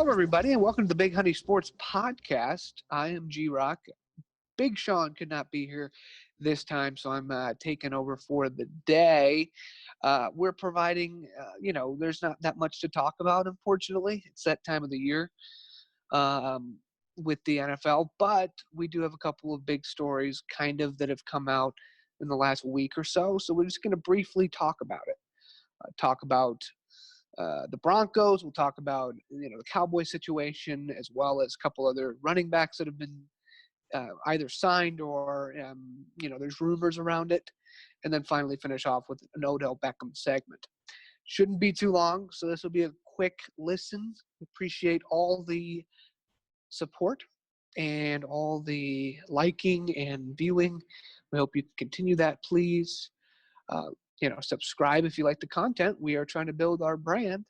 Hello, everybody, and welcome to the Big Honey Sports Podcast. I am G-Rock. Big Sean could not be here this time, so I'm taking over for the day. We're providing, there's not that much to talk about, unfortunately. It's that time of the year with the NFL, but we do have a couple of big stories that have come out in the last week or so, so we're just going to briefly talk about it. Talk about the Broncos. We'll talk about the Cowboys situation, as well as a couple other running backs that have been either signed or there's rumors around it, and then finally finish off with an Odell Beckham segment. Shouldn't be too long, so this will be a quick listen. Appreciate all the support and all the liking and viewing. We hope you continue that, please. Subscribe if you like the content. We are trying to build our brand.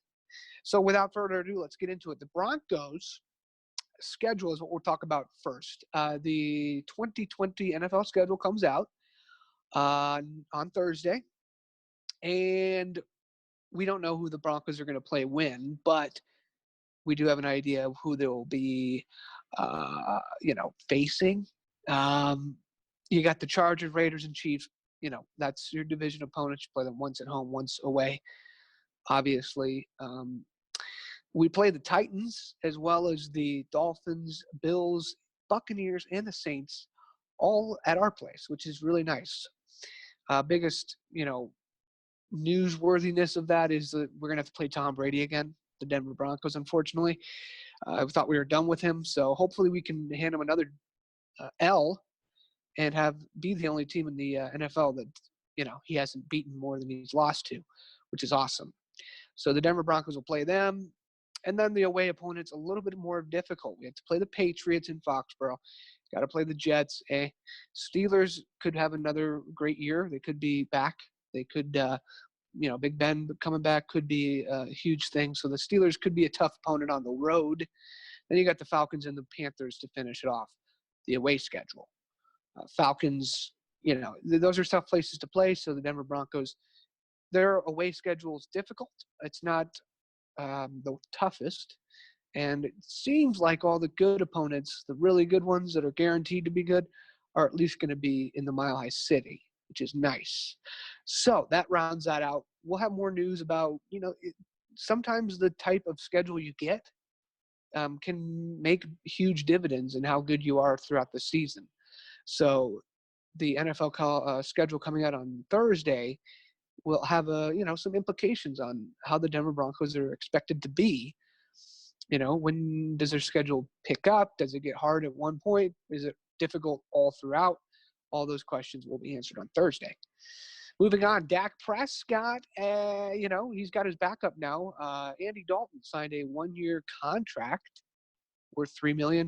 So without further ado, let's get into it. The Broncos schedule is what we'll talk about first. The 2020 NFL schedule comes out on Thursday, and we don't know who the Broncos are going to play when, but we do have an idea of who they will be, facing. You got the Chargers, Raiders, and Chiefs. That's your division opponents. You play them once at home, once away. Obviously, we play the Titans as well as the Dolphins, Bills, Buccaneers, and the Saints all at our place, which is really nice. Biggest, newsworthiness of that is that we're going to have to play Tom Brady again, the Denver Broncos, unfortunately. I thought we were done with him, so hopefully we can hand him another L and be the only team in the NFL that, he hasn't beaten more than he's lost to, which is awesome. So the Denver Broncos will play them. And then the away opponent's a little bit more difficult. We have to play the Patriots in Foxborough. Got to play the Jets. Steelers could have another great year. They could be back. They could, Big Ben coming back could be a huge thing. So the Steelers could be a tough opponent on the road. Then you got the Falcons and the Panthers to finish it off, the away schedule. Falcons, those are tough places to play. So the Denver Broncos, their away schedule is difficult. It's not the toughest. And it seems like all the good opponents, the really good ones that are guaranteed to be good, are at least going to be in the Mile High City, which is nice. So that rounds that out. We'll have more news about, sometimes the type of schedule you get can make huge dividends in how good you are throughout the season. So the NFL schedule coming out on Thursday will have some implications on how the Denver Broncos are expected to be. When does their schedule pick up? Does it get hard at one point? Is it difficult all throughout? All those questions will be answered on Thursday. Moving on, Dak Prescott, he's got his backup now. Andy Dalton signed a 1-year contract worth $3 million.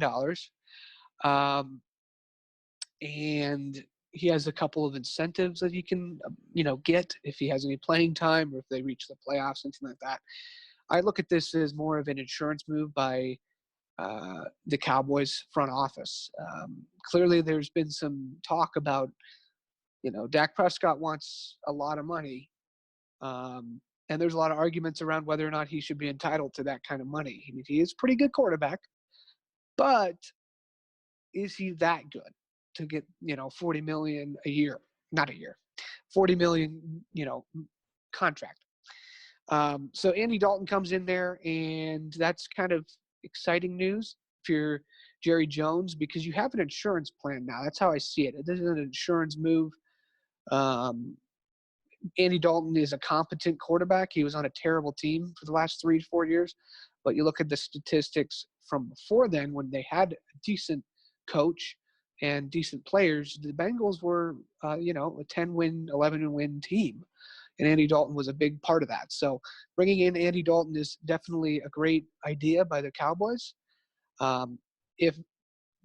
And he has a couple of incentives that he can, get if he has any playing time or if they reach the playoffs, something like that. I look at this as more of an insurance move by the Cowboys front office. Clearly, there's been some talk about, Dak Prescott wants a lot of money, and there's a lot of arguments around whether or not he should be entitled to that kind of money. I mean, he is a pretty good quarterback, but is he that good to get, $40 million a year? Not a year, $40 million, contract. So Andy Dalton comes in there, and that's kind of exciting news if you're Jerry Jones, because you have an insurance plan now. That's how I see it. This is an insurance move. Andy Dalton is a competent quarterback. He was on a terrible team for the last 3 to 4 years, but you look at the statistics from before then when they had a decent coach and decent players. The Bengals were, a 10-win, 11-win team. And Andy Dalton was a big part of that. So bringing in Andy Dalton is definitely a great idea by the Cowboys. If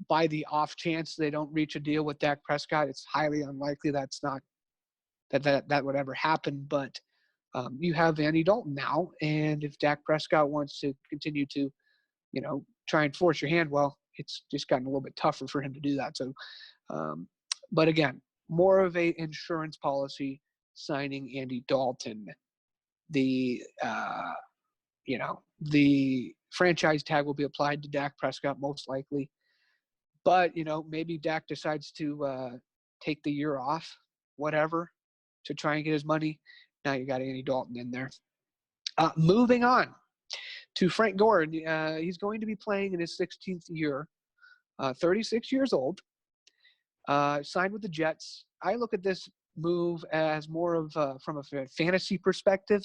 by the off chance they don't reach a deal with Dak Prescott, it's highly unlikely that would ever happen. But you have Andy Dalton now, and if Dak Prescott wants to continue to, try and force your hand, well, it's just gotten a little bit tougher for him to do that. So, but again, more of a insurance policy signing Andy Dalton. The franchise tag will be applied to Dak Prescott most likely. But, maybe Dak decides to take the year off, whatever, to try and get his money. Now you got Andy Dalton in there. Moving on to Frank Gore. He's going to be playing in his 16th year, 36 years old, signed with the Jets. I look at this move as more of from a fantasy perspective.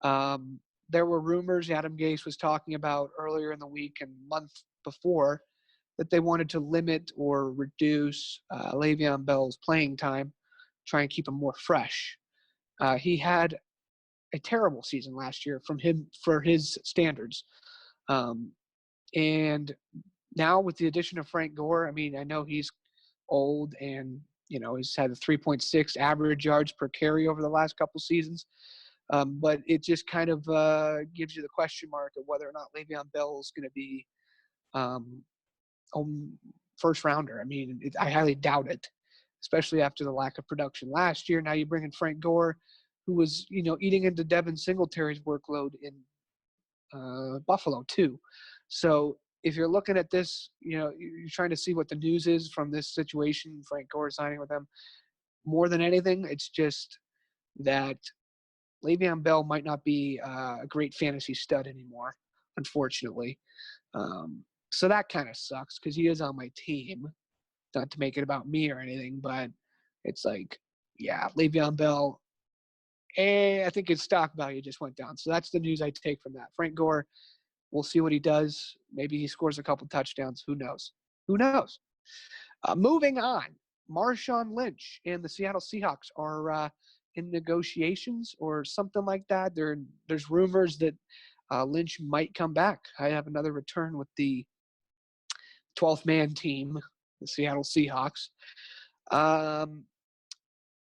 There were rumors Adam Gase was talking about earlier in the week and month before that they wanted to limit or reduce Le'Veon Bell's playing time, try and keep him more fresh. He had a terrible season last year for his standards. And now with the addition of Frank Gore, I mean, I know he's old and, he's had a 3.6 average yards per carry over the last couple seasons. But it just kind of gives you the question mark of whether or not Le'Veon Bell is going to be first rounder. I mean, I highly doubt it, especially after the lack of production last year. Now you bring in Frank Gore, who was, eating into Devin Singletary's workload in Buffalo too. So if you're looking at this, you're trying to see what the news is from this situation, Frank Gore signing with them. More than anything, it's just that Le'Veon Bell might not be a great fantasy stud anymore, unfortunately. So that kind of sucks because he is on my team. Not to make it about me or anything, but it's like, yeah, Le'Veon Bell, I think his stock value just went down. So that's the news I take from that. Frank Gore, we'll see what he does. Maybe he scores a couple touchdowns. Who knows? Moving on, Marshawn Lynch and the Seattle Seahawks are in negotiations or something like that. There's rumors that Lynch might come back. I have another return with the 12th man team, the Seattle Seahawks.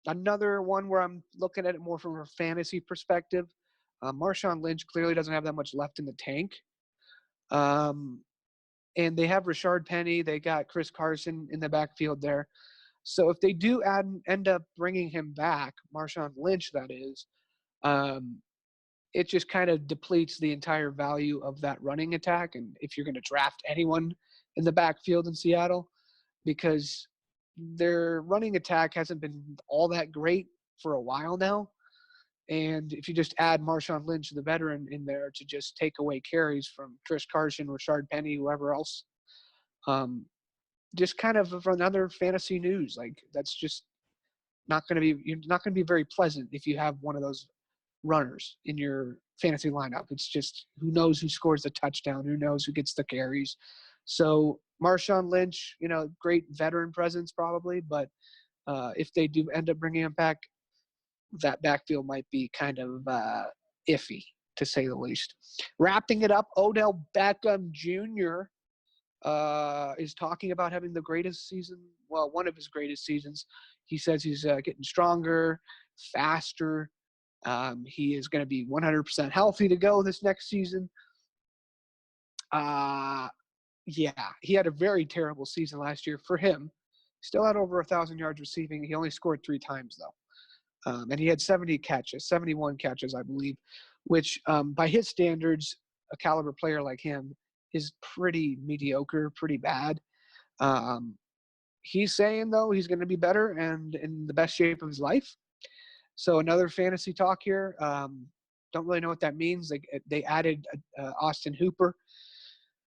Another one where I'm looking at it more from a fantasy perspective. Marshawn Lynch clearly doesn't have that much left in the tank. And they have Rashard Penny. They got Chris Carson in the backfield there. So if they do end up bringing him back, Marshawn Lynch, that is, it just kind of depletes the entire value of that running attack. And if you're going to draft anyone in the backfield in Seattle, because their running attack hasn't been all that great for a while now. And if you just add Marshawn Lynch, the veteran, in there to just take away carries from Chris Carson, Rashard Penny, whoever else, just kind of another fantasy news. Like that's just you're not going to be very pleasant if you have one of those runners in your fantasy lineup. It's just who knows who scores the touchdown, who knows who gets the carries. So Marshawn Lynch, great veteran presence probably, but if they do end up bringing him back, that backfield might be kind of iffy, to say the least. Wrapping it up, Odell Beckham Jr. Is talking about having the greatest season, well, one of his greatest seasons. He says he's getting stronger, faster. He is going to be 100% healthy to go this next season. Yeah, he had a very terrible season last year for him. Still had over 1,000 yards receiving. He only scored 3 times, though. And he had 71 catches, I believe, which by his standards, a caliber player like him is pretty mediocre, pretty bad. He's saying, though, he's going to be better and in the best shape of his life. So another fantasy talk here. Don't really know what that means. They added Austin Hooper.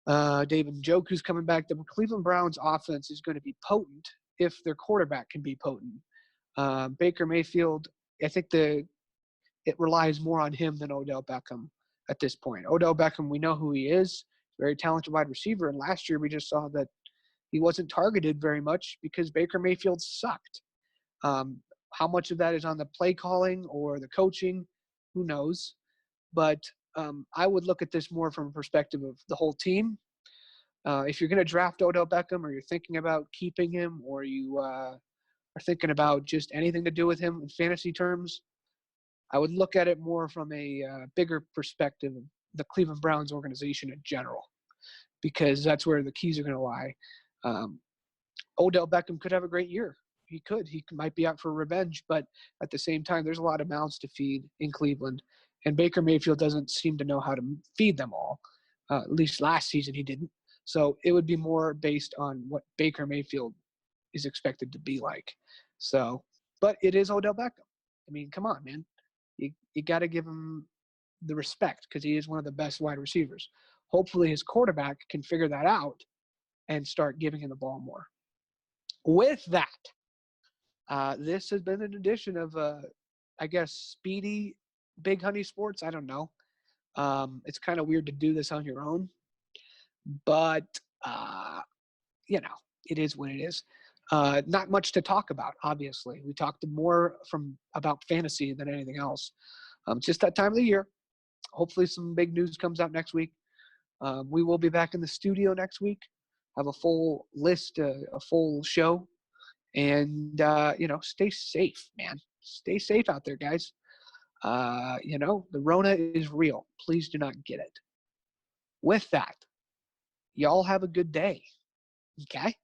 David Njoku's coming back. The Cleveland Browns offense is going to be potent if their quarterback can be potent. Baker Mayfield, I think it relies more on him than Odell Beckham at this point. Odell Beckham, we know who he is, very talented wide receiver. And last year we just saw that he wasn't targeted very much because Baker Mayfield sucked. How much of that is on the play calling or the coaching, who knows? But I would look at this more from a perspective of the whole team. If you're going to draft Odell Beckham or you're thinking about keeping him or you are thinking about just anything to do with him in fantasy terms, I would look at it more from a bigger perspective of the Cleveland Browns organization in general, because that's where the keys are going to lie. Odell Beckham could have a great year. He might be out for revenge, but at the same time, there's a lot of mouths to feed in Cleveland, and Baker Mayfield doesn't seem to know how to feed them all. At least last season he didn't. So it would be more based on what Baker Mayfield is expected to be like. So, but it is Odell Beckham. I mean, come on, man. You got to give him the respect because he is one of the best wide receivers. Hopefully his quarterback can figure that out and start giving him the ball more. With that, this has been an edition of, I guess, Speedy Big Honey Sports. I don't know. It's kind of weird to do this on your own, but, you know, it is what it is. Not much to talk about, obviously. We talked more about fantasy than anything else. Just that time of the year. Hopefully some big news comes out next week. We will be back in the studio next week. Have a full list, a full show. And, stay safe, man. Stay safe out there, guys. The Rona is real. Please do not get it. With that, y'all have a good day. Okay?